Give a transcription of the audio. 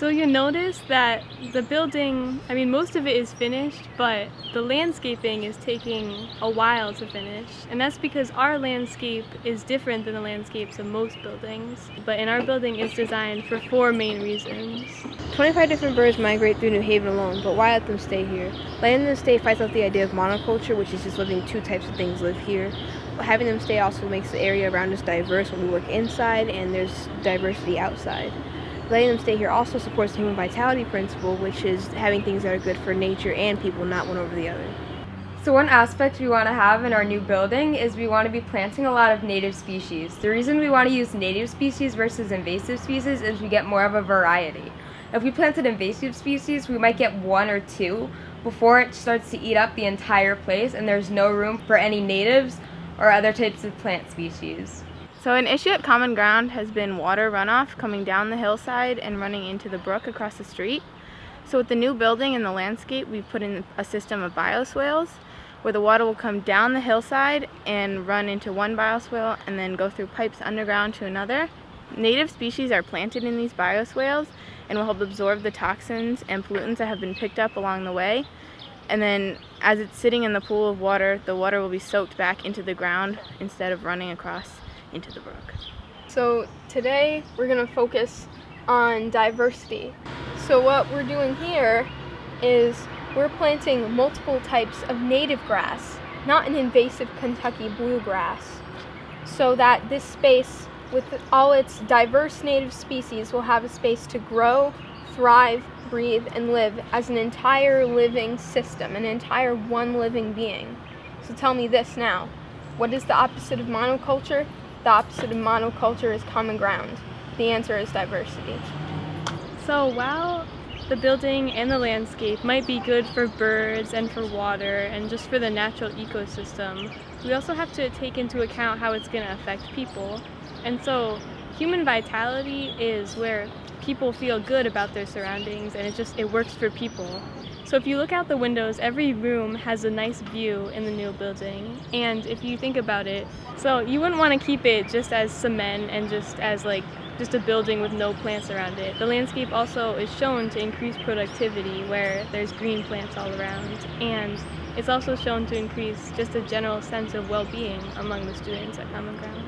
So you'll notice that the building, most of it is finished, but the landscaping is taking a while to finish. And that's because our landscape is different than the landscapes of most buildings. But in our building, it's designed for 4 main reasons. 25 different birds migrate through New Haven alone, but why let them stay here? Letting them stay fights out the idea of monoculture, which is just letting 2 types of things live here. But having them stay also makes the area around us diverse when we work inside, and there's diversity outside. Letting them stay here also supports the human vitality principle, which is having things that are good for nature and people, not one over the other. So one aspect we want to have in our new building is we want to be planting a lot of native species. The reason we want to use native species versus invasive species is we get more of a variety. If we planted invasive species, we might get 1 or 2 before it starts to eat up the entire place and there's no room for any natives or other types of plant species. So an issue at Common Ground has been water runoff coming down the hillside and running into the brook across the street. So with the new building and the landscape, we've put in a system of bioswales where the water will come down the hillside and run into one bioswale and then go through pipes underground to another. Native species are planted in these bioswales and will help absorb the toxins and pollutants that have been picked up along the way. And then as it's sitting in the pool of water, the water will be soaked back into the ground instead of running across into the brook. So today we're going to focus on diversity. So what we're doing here is we're planting multiple types of native grass, not an invasive Kentucky bluegrass, so that this space with all its diverse native species will have a space to grow, thrive, breathe, and live as an entire living system, an entire one living being. So tell me this now. What is the opposite of monoculture? The opposite of monoculture is common ground. The answer is diversity. So while the building and the landscape might be good for birds and for water and just for the natural ecosystem, we also have to take into account how it's going to affect people. And so human vitality is where people feel good about their surroundings and it works for people. So if you look out the windows, every room has a nice view in the new building. And if you think about it, so you wouldn't want to keep it just as cement and just as just a building with no plants around it. The landscape also is shown to increase productivity where there's green plants all around. And it's also shown to increase just a general sense of well-being among the students at Common Ground.